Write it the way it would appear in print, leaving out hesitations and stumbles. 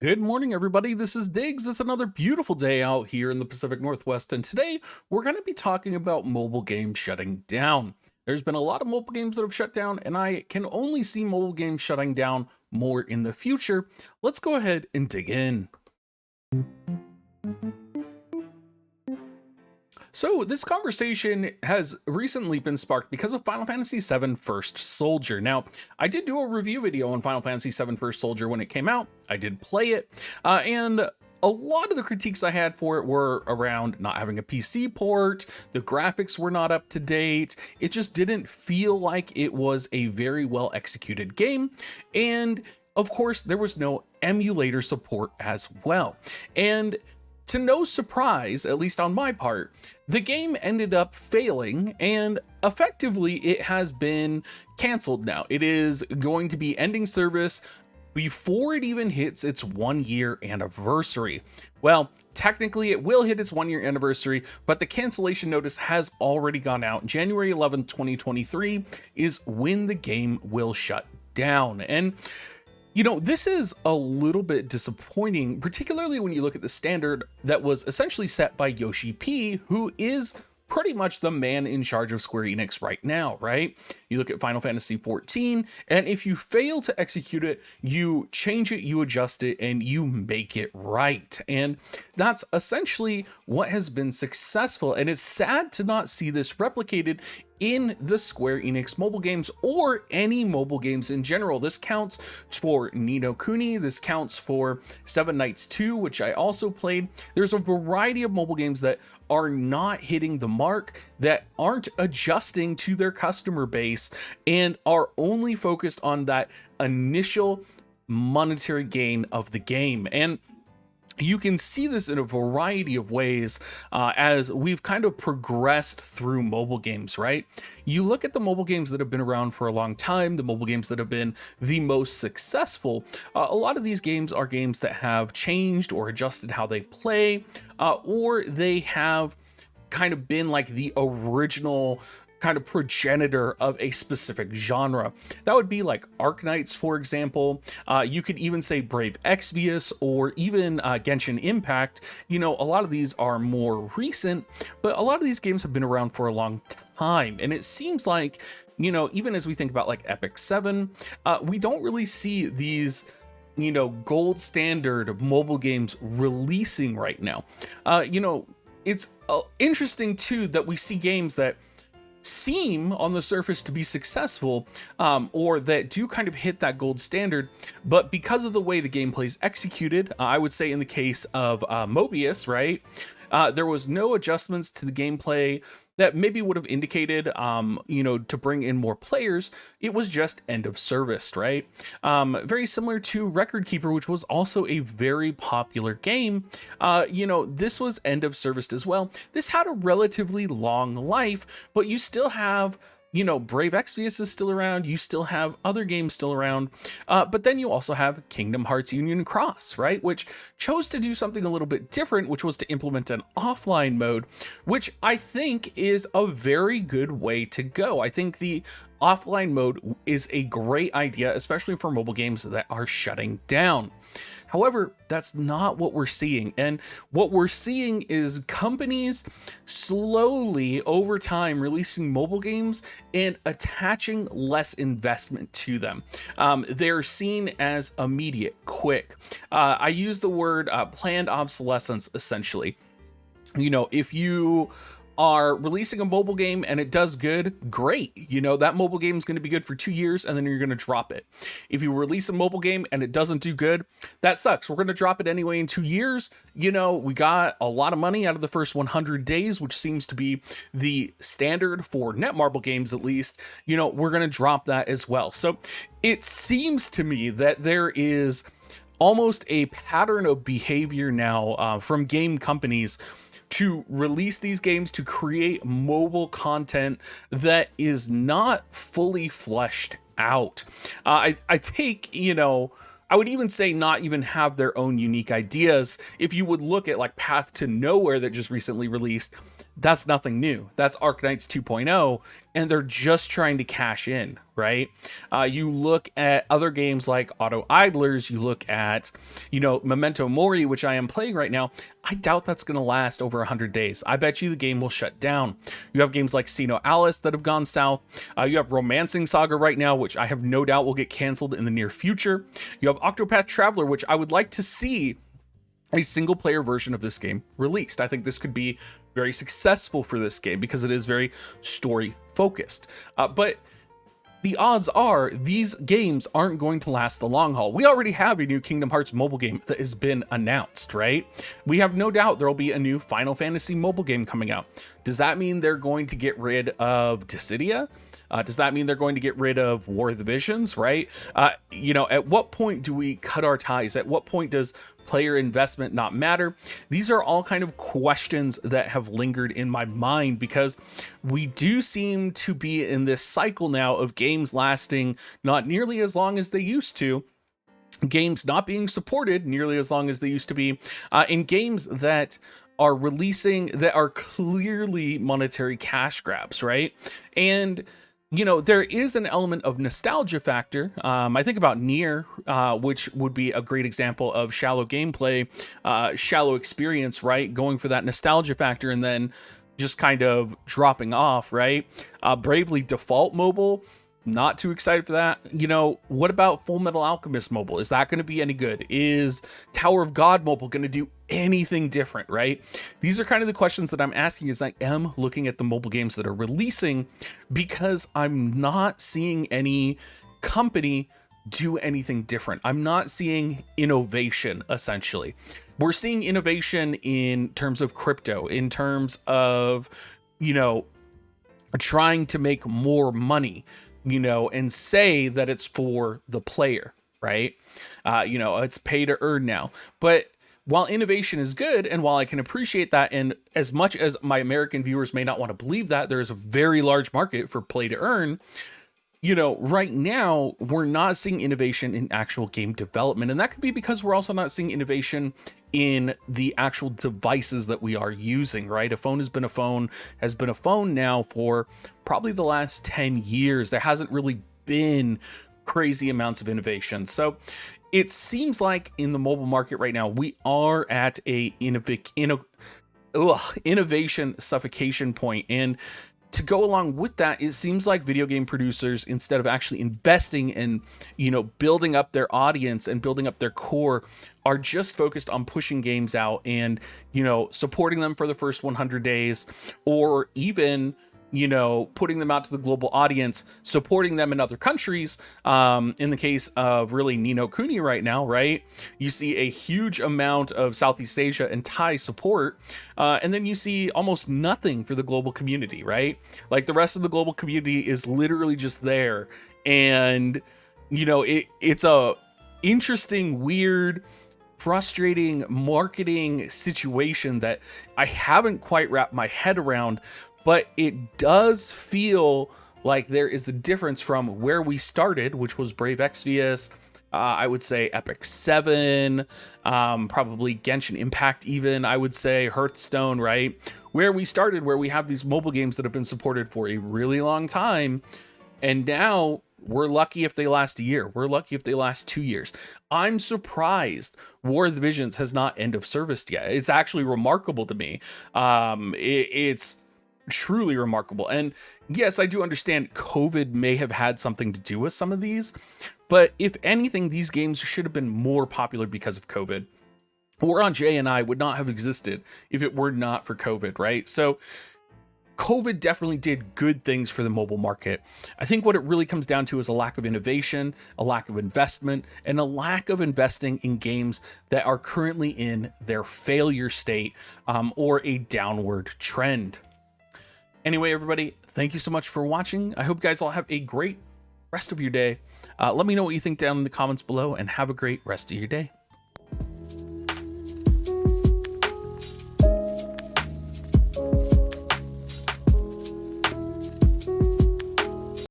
Good morning, everybody. This is Diggs. It's another beautiful day out here in the Pacific Northwest, and today we're going to be talking about mobile games shutting down. There's been a lot of mobile games that have shut down, and I can only see mobile games shutting down more in the future. Let's go ahead and dig in. So, this conversation has recently been sparked because of Final Fantasy VII First Soldier. Now, I did do a review video on Final Fantasy VII First Soldier when it came out. I did play it, and a lot of the critiques I had for it were around not having a PC port, the graphics were not up to date, it just didn't feel like it was a very well executed game, and of course, there was no emulator support as well. And to no surprise, at least on my part, the game ended up failing, and effectively it has been canceled now. It is going to be ending service before it even hits its 1 year anniversary. Well, technically it will hit its 1 year anniversary, but the cancellation notice has already gone out. January 11th, 2023 is when the game will shut down. And this is a little bit disappointing, particularly when you look at the standard that was essentially set by Yoshi P, who is pretty much the man in charge of Square Enix right now, right? You look at Final Fantasy XIV, and if you fail to execute it, you change it, you adjust it, and you make it right. And that's essentially what has been successful, and it's sad to not see this replicated in the Square Enix mobile games or any mobile games in general. This counts for Ni no Kuni, this counts for Seven Nights 2, which I also played. There's a variety of mobile games that are not hitting the mark, that aren't adjusting to their customer base, and are only focused on that initial monetary gain of the game. And you can see this in a variety of ways as we've kind of progressed through mobile games, right? You look at the mobile games that have been around for a long time, the mobile games that have been the most successful. A lot of these games are games that have changed or adjusted how they play, or they have kind of been like the original kind of progenitor of a specific genre. That would be like Arknights, for example. You could even say Brave Exvius or even Genshin Impact. A lot of these are more recent, but a lot of these games have been around for a long time. And it seems like, even as we think about like Epic 7, we don't really see these gold standard mobile games releasing right now. It's interesting too that we see games that seem on the surface to be successful, or that do kind of hit that gold standard, but because of the way the gameplay is executed, I would say in the case of Mobius, right, there was no adjustments to the gameplay that maybe would have indicated, to bring in more players. It was just end of service, right? Very similar to Record Keeper, which was also a very popular game. This was end of service as well. This had a relatively long life, but you still have Brave Exvius is still around, you still have other games still around, but then you also have Kingdom Hearts Union Cross, right? Which chose to do something a little bit different, which was to implement an offline mode, which I think is a very good way to go. I think the offline mode is a great idea, especially for mobile games that are shutting down. However, that's not what we're seeing. And what we're seeing is companies slowly over time releasing mobile games and attaching less investment to them. They're seen as immediate, quick. I use the word planned obsolescence, essentially. If you are releasing a mobile game and it does good, great. That mobile game is going to be good for 2 years and then you're going to drop it. If you release a mobile game and it doesn't do good, that sucks. We're going to drop it anyway in 2 years. We got a lot of money out of the first 100 days, which seems to be the standard for Netmarble games, at least. We're going to drop that as well. So it seems to me that there is almost a pattern of behavior now from game companies to release these games, to create mobile content that is not fully fleshed out. I think, I would even say not even have their own unique ideas. If you would look at like Path to Nowhere that just recently released, That's nothing new. That's Arknights 2.0, and they're just trying to cash in, right? You look at other games like Auto Idlers, you look at, Memento Mori, which I am playing right now. I doubt that's going to last over 100 days. I bet you the game will shut down. You have games like Sino Alice that have gone south. You have Romancing Saga right now, which I have no doubt will get canceled in the near future. You have Octopath Traveler, which I would like to see a single player version of this game released. I think this could be very successful for this game because it is very story focused. But the odds are these games aren't going to last the long haul. We already have a new Kingdom Hearts mobile game that has been announced, right? We have no doubt there'll be a new Final Fantasy mobile game coming out. Does that mean they're going to get rid of Dissidia? Does that mean they're going to get rid of War of the Visions, right? At what point do we cut our ties? At what point does player investment not matter? These are all kind of questions that have lingered in my mind because we do seem to be in this cycle now of games lasting not nearly as long as they used to, games not being supported nearly as long as they used to be, in games that are releasing that are clearly monetary cash grabs, right? And there is an element of nostalgia factor. I think about Nier, which would be a great example of shallow gameplay, shallow experience, right? Going for that nostalgia factor and then just kind of dropping off, right? Bravely Default mobile, not too excited for that. What about Full Metal Alchemist mobile? Is that going to be any good? Is Tower of God mobile going to do anything different, right? These are kind of the questions that I'm asking as I am looking at the mobile games that are releasing, because I'm not seeing any company do anything different. I'm not seeing innovation, essentially. We're seeing innovation in terms of crypto, in terms of, trying to make more money, and say that it's for the player, right? It's pay to earn now. But while innovation is good, and while I can appreciate that, and as much as my American viewers may not want to believe that, there is a very large market for play to earn, right now we're not seeing innovation in actual game development. And that could be because we're also not seeing innovation in the actual devices that we are using, right? A phone has been a phone now for probably the last 10 years. There hasn't really been crazy amounts of innovation. So it seems like in the mobile market right now, we are at a innovation suffocation point. And to go along with that, it seems like video game producers, instead of actually investing in, building up their audience and building up their core, are just focused on pushing games out and, supporting them for the first 100 days, or even, putting them out to the global audience, supporting them in other countries. In the case of really Ni no Kuni right now, right? You see a huge amount of Southeast Asia and Thai support. And then you see almost nothing for the global community, right? Like the rest of the global community is literally just there. And, it's a interesting, weird, frustrating marketing situation that I haven't quite wrapped my head around. But it does feel like there is the difference from where we started, which was Brave Exvius, I would say Epic 7, probably Genshin Impact even, I would say Hearthstone, right? Where we started, where we have these mobile games that have been supported for a really long time, and now we're lucky if they last a year. We're lucky if they last 2 years. I'm surprised War of the Visions has not end of serviced yet. It's actually remarkable to me. It's truly remarkable. And yes, I do understand COVID may have had something to do with some of these, but if anything, these games should have been more popular because of COVID. War on J and I would not have existed if it were not for COVID, right? So COVID definitely did good things for the mobile market. I think what it really comes down to is a lack of innovation, a lack of investment, and a lack of investing in games that are currently in their failure state, or a downward trend. Anyway, everybody, thank you so much for watching. I hope you guys all have a great rest of your day. Let me know what you think down in the comments below, and have a great rest of your day.